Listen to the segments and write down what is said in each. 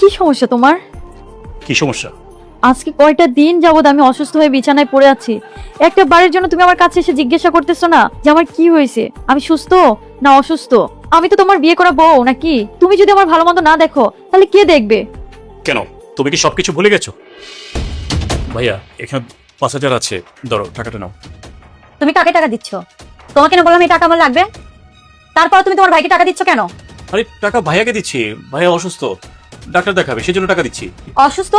কি সমস্যা তোমার? কি সমস্যা? আজকে কয়টা দিন যাবত আমি অসুস্থ হয়ে বিছানায় পড়ে আছি। একটা বারের জন্য তুমি আমার কাছে এসে জিজ্ঞাসা করতেছো না যে আমার কি হয়েছে, আমি সুস্থ না অসুস্থ? আমি তো তোমার বিয়ে করা বউ নাকি? তুমি যদি আমার ভালো মন্দ না দেখো তাহলে কে দেখবে? কেন, তুমি কি সবকিছু ভুলে গেছো? ভাইয়া, এখানে 5,000 আছে, ধরো টাকাটা নাও। তুমি কাকে টাকা দিচ্ছ? তোমাকে না বললাম এই টাকা আমার লাগবে, তারপর তুমি তোমার ভাইকে টাকা দিচ্ছ কেন? আরে টাকা ভাইয়াকে দিচ্ছি, ভাইয়া অসুস্থ, ডাক্তার দেখাবে, সেজন্য টাকা দিচ্ছি। অসুস্থ?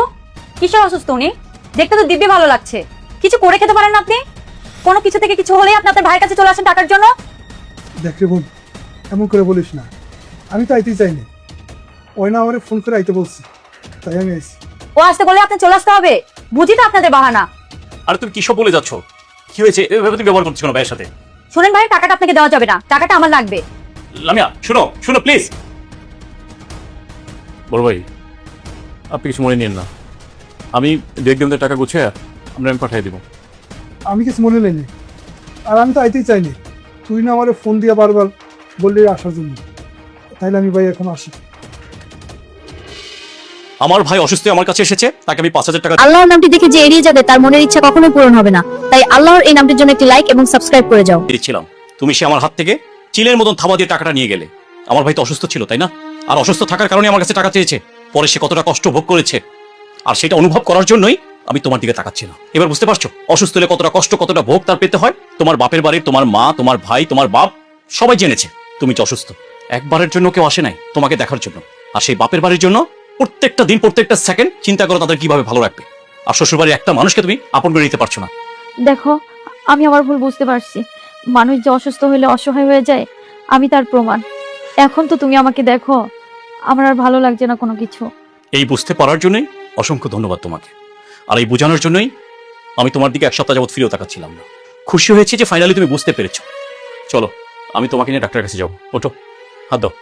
কিসের অসুস্থ উনি? দেখতে তো দিব্যি ভালো লাগছে। কিছু করে খেতে পারেন না আপনি? কোনো কিছু থেকে কিছু হলেই আপনি আপনার ভাইয়ের কাছে চলে আসেন টাকার জন্য। দেখ রে বোন, এমন করে বলিস না। আমি তো আইতেই চাইনি, ওই না আমার ফোন করে আইতে বলছি, তাই আমি আইছি। ও আসতে বলে আপনি চলে আসতে হবে, বুঝি তো আপনাদের বাহানা। আরে তুমি কি সব বলে যাচ্ছ? কি হয়েছে এভাবে তুমি ব্যবহার করছো কেন ভাইয়ের সাথে? শুনেন ভাই, টাকাটা আপনাকে দেওয়া যাবে না, টাকাটা আমার লাগবে। লামিয়া শুনো শুনো প্লিজ। বড় ভাই, আপনি কিছু মনে নিন না, আমি দেখবেন টাকা গুছিয়ে আমরা আমি পাঠিয়ে দিব। আমি কিছু মনে নেই, আর আমি তো আইতেই চাইনি। তুই না আমার ফোন দিয়ে বারবার বললি আসার জন্য, তাইলে আমি ভাই এখন আসি। আমার ভাই অসুস্থ আমার কাছে এসেছে, তাকে আমি 5,000 টাকা আল্লাহর নামটি দেখে যে এড়িয়ে যাবে তার মনের ইচ্ছা কখনোই পূরণ হবে না। তাই আল্লাহর এই নামটির জন্য একটি লাইক এবং সাবস্ক্রাইব করে যাও। দিয়েছিলাম। তুমি সে আমার হাত থেকে চিলের মতন থাবা দিয়ে টাকাটা নিয়ে গেলে। আমার ভাই তো অসুস্থ ছিল, তাই না? আর অসুস্থ থাকার কারণে আমার কাছে টাকা চেয়েছে। পরে সে কতটা কষ্ট ভোগ করেছে, আর সেটা অনুভব করার জন্যই আমি তোমার দিকে তাকাচ্ছি না। এবার বুঝতে পারছো অসুস্থ হলে কতটা কষ্ট, কতটা ভোগ তার পেতে হয়? তোমার বাপের বাড়ির, তোমার মা, তোমার ভাই, তোমার বাপ সবাই জেনেছে তুমি যে অসুস্থ। একবারের জন্য কেউ আসে নাই তোমাকে দেখার জন্য। আর সেই বাপের বাড়ির জন্য প্রত্যেকটা দিন, প্রত্যেকটা সেকেন্ড চিন্তা করো তাদের কিভাবে ভালো রাখবে। আর শ্বশুর বাড়ির একটা মানুষকে তুমি আপন করে নিতে পারছো না। দেখো, আমি আমার ভুল বুঝতে পারছি। মানুষ যে অসুস্থ হইলে অসহায় হয়ে যায়, আমি তার প্রমাণ। এখন তো তুমি আমাকে দেখো, আমার আর ভালো লাগছে না কোনো কিছু। এই বুঝতে পারার জন্যই অসংখ্য ধন্যবাদ তোমাকে। আর এই বোঝানোর জন্যই আমি তোমার দিকে এক সপ্তাহ যাবত ফিরেও তাকাচ্ছিলাম না। খুশি হয়েছি যে ফাইনালি তুমি বুঝতে পেরেছো। চলো, আমি তোমাকে নিয়ে ডাক্তারের কাছে যাবো। ওঠো, হাত দাও।